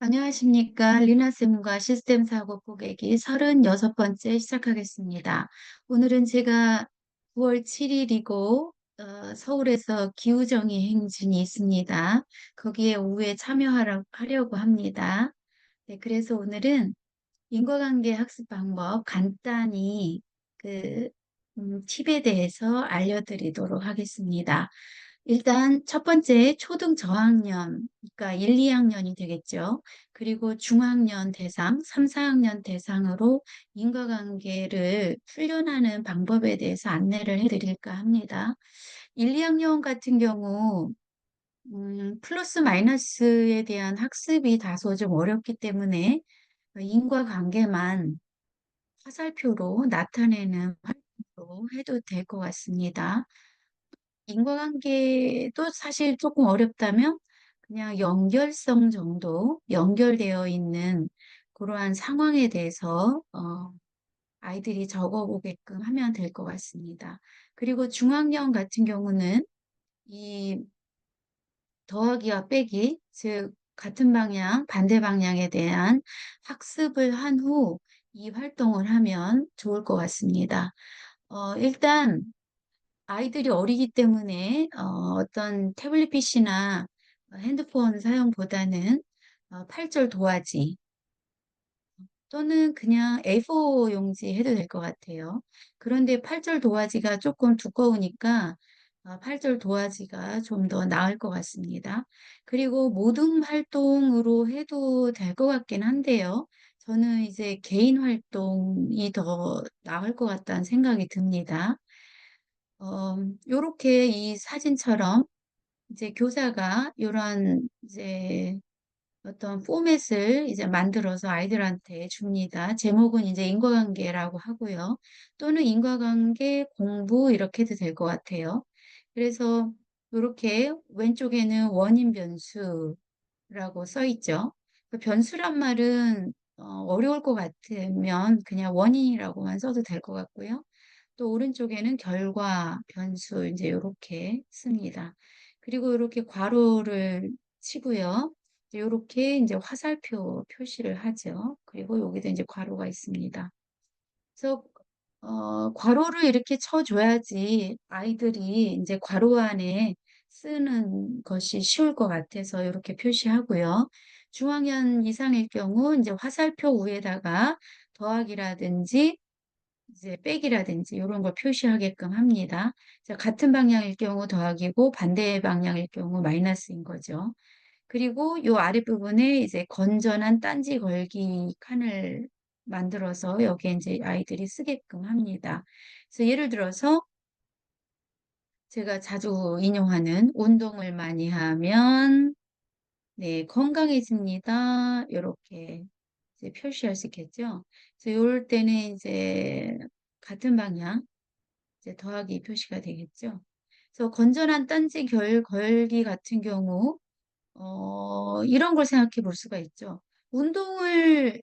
안녕하십니까. 리나쌤과 시스템 사고 포개기 36번째 시작하겠습니다. 오늘은 제가 9월 7일이고 서울에서 기후정의 행진이 있습니다. 거기에 오후에 참여하려고 합니다. 네, 그래서 오늘은 인과관계 학습 방법 간단히 그 팁에 대해서 알려드리도록 하겠습니다. 일단 첫 번째 초등 저학년, 그러니까 1, 2학년이 되겠죠. 그리고 중학년 대상, 3, 4학년 대상으로 인과관계를 훈련하는 방법에 대해서 안내를 해드릴까 합니다. 1, 2학년 같은 경우 플러스 마이너스에 대한 학습이 다소 좀 어렵기 때문에 인과관계만 화살표로 나타내는 활동으로 해도 될 것 같습니다. 인과관계도 사실 조금 어렵다면 그냥 연결성 정도 연결되어 있는 그러한 상황에 대해서 아이들이 적어보게끔 하면 될 것 같습니다. 그리고 중학년 같은 경우는 이 더하기와 빼기, 즉 같은 방향, 반대 방향에 대한 학습을 한 후 이 활동을 하면 좋을 것 같습니다. 일단 아이들이 어리기 때문에 어떤 태블릿 PC나 핸드폰 사용보다는 8절 도화지 또는 그냥 A4 용지 해도 될 것 같아요. 그런데 8절 도화지가 조금 두꺼우니까 8절 도화지가 좀 더 나을 것 같습니다. 그리고 모둠 활동으로 해도 될 것 같긴 한데요. 저는 이제 개인 활동이 더 나을 것 같다는 생각이 듭니다. 요렇게 이 사진처럼 이제 교사가 요런 이제 어떤 포맷을 이제 만들어서 아이들한테 줍니다. 제목은 이제 인과관계라고 하고요. 또는 인과관계 공부 이렇게 해도 될 것 같아요. 그래서 요렇게 왼쪽에는 원인 변수라고 써 있죠. 그 변수란 말은 어려울 것 같으면 그냥 원인이라고만 써도 될 것 같고요. 또 오른쪽에는 결과, 변수 이제 이렇게 씁니다. 그리고 이렇게 괄호를 치고요. 이렇게 이제 화살표 표시를 하죠. 그리고 여기도 이제 괄호가 있습니다. 그래서 괄호를 이렇게 쳐줘야지 아이들이 이제 괄호 안에 쓰는 것이 쉬울 것 같아서 이렇게 표시하고요. 중학년 이상일 경우 이제 화살표 위에다가 더하기라든지 이제 빼기라든지 이런 걸 표시하게끔 합니다. 같은 방향일 경우 더하기고 반대 방향일 경우 마이너스인 거죠. 그리고 요 아랫부분에 이제 건전한 딴지 걸기 칸을 만들어서 여기에 이제 아이들이 쓰게끔 합니다. 그래서 예를 들어서 제가 자주 인용하는 운동을 많이 하면 네, 건강해집니다. 이렇게 이제 표시할 수 있겠죠. 그래서 이럴 때는 이제 같은 방향 이제 더하기 표시가 되겠죠. 그래서 건전한 딴지 걸기 같은 경우 이런 걸 생각해 볼 수가 있죠. 운동을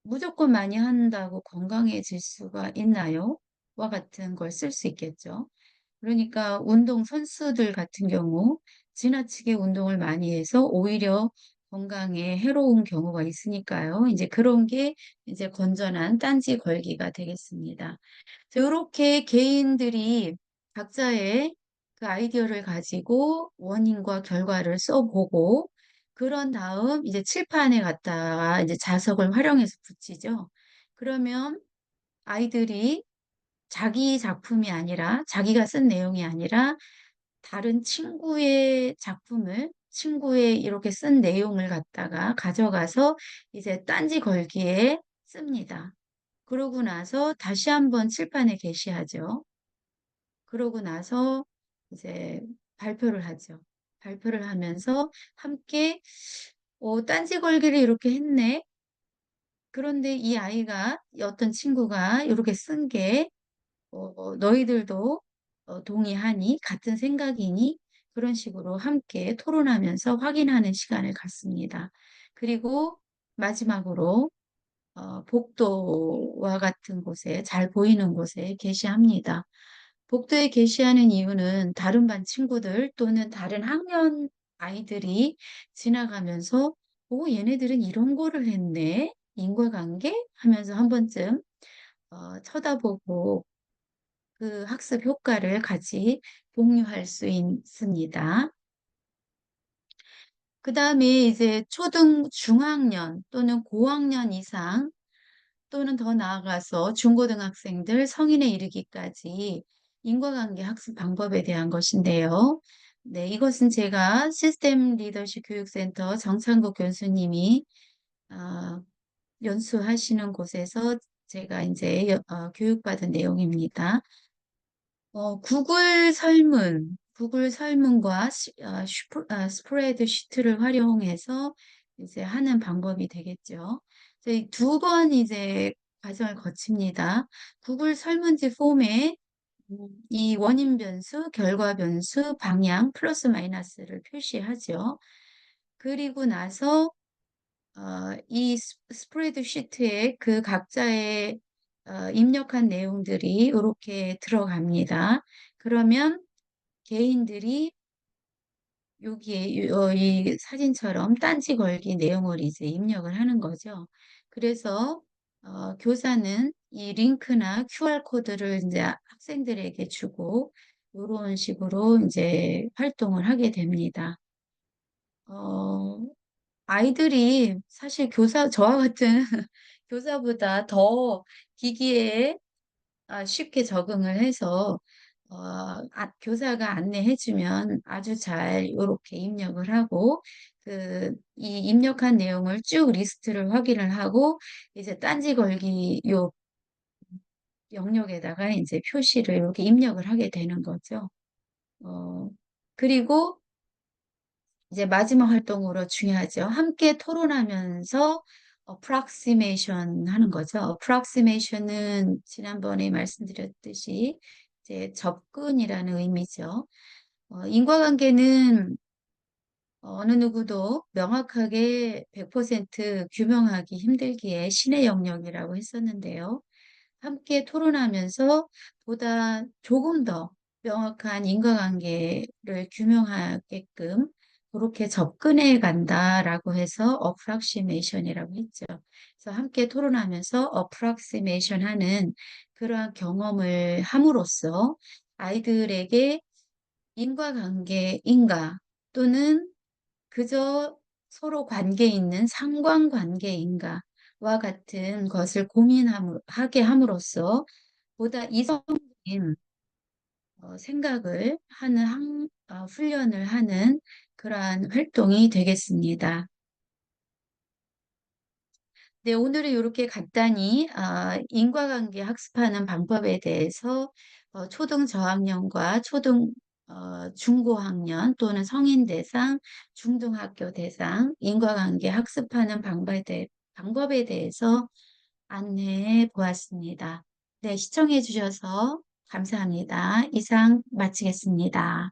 무조건 많이 한다고 건강해질 수가 있나요? 와 같은 걸 쓸 수 있겠죠. 그러니까 운동 선수들 같은 경우 지나치게 운동을 많이 해서 오히려 건강에 해로운 경우가 있으니까요. 이제 그런 게 이제 건전한 딴지 걸기가 되겠습니다. 이렇게 개인들이 각자의 그 아이디어를 가지고 원인과 결과를 써보고 그런 다음 이제 칠판에 갖다가 이제 자석을 활용해서 붙이죠. 그러면 아이들이 자기 작품이 아니라 자기가 쓴 내용이 아니라 다른 친구의 작품을 친구의 이렇게 쓴 내용을 갖다가 가져가서 이제 딴지 걸기에 씁니다. 그러고 나서 다시 한번 칠판에 게시하죠. 그러고 나서 이제 발표를 하죠. 발표를 하면서 함께 딴지 걸기를 이렇게 했네. 그런데 이 아이가 어떤 친구가 이렇게 쓴 게 너희들도 동의하니 같은 생각이니 그런 식으로 함께 토론하면서 확인하는 시간을 갖습니다. 그리고 마지막으로 복도와 같은 곳에 잘 보이는 곳에 게시합니다. 복도에 게시하는 이유는 다른 반 친구들 또는 다른 학년 아이들이 지나가면서 얘네들은 이런 거를 했네? 인과관계? 하면서 한 번쯤 쳐다보고 그 학습 효과를 같이 공유할 수 있습니다. 그 다음에 이제 중학년 또는 고학년 이상 또는 더 나아가서 중고등학생들 성인에 이르기까지 인과관계 학습 방법에 대한 것인데요. 네, 이것은 제가 시스템 리더십 교육센터 정창국 교수님이 아, 연수하시는 곳에서 제가 이제 교육받은 내용입니다. 구글 설문과 스프레드 시트를 활용해서 이제 하는 방법이 되겠죠. 두 번 이제 과정을 거칩니다. 구글 설문지 폼에 이 원인 변수, 결과 변수, 방향, 플러스 마이너스를 표시하죠. 그리고 나서 이 스프레드 시트에 그 각자의 입력한 내용들이 이렇게 들어갑니다. 그러면 개인들이 여기에 이 사진처럼 딴지 걸기 내용을 이제 입력을 하는 거죠. 그래서 교사는 이 링크나 QR코드를 이제 학생들에게 주고 이런 식으로 이제 활동을 하게 됩니다. 어, 아이들이 사실 저와 같은 교사보다 더 기기에 쉽게 적응을 해서 교사가 안내해주면 아주 잘 이렇게 입력을 하고 이 입력한 내용을 쭉 리스트를 확인을 하고 이제 딴지 걸기 요 영역에다가 이제 표시를 이렇게 입력을 하게 되는 거죠. 어, 그리고 이제 마지막 활동으로 중요하죠. 함께 토론하면서 approximation 하는 거죠. approximation은 지난번에 말씀드렸듯이 이제 접근이라는 의미죠. 인과관계는 어느 누구도 명확하게 100% 규명하기 힘들기에 신의 영역이라고 했었는데요. 함께 토론하면서 보다 조금 더 명확한 인과관계를 규명하게끔 그렇게 접근해 간다라고 해서 approximation이라고 했죠. 그래서 함께 토론하면서 approximation 하는 그러한 경험을 함으로써 아이들에게 인과관계인가 또는 그저 서로 관계 있는 상관관계인가와 같은 것을 고민하게 함으로써 보다 이성적인 생각을 하는 훈련을 하는 그러한 활동이 되겠습니다. 네, 오늘은 이렇게 간단히 인과관계 학습하는 방법에 대해서 초등 저학년과 중고학년 또는 성인 대상, 중등학교 대상 인과관계 학습하는 방법에 대해서 안내해 보았습니다. 네, 시청해 주셔서 감사합니다. 이상 마치겠습니다.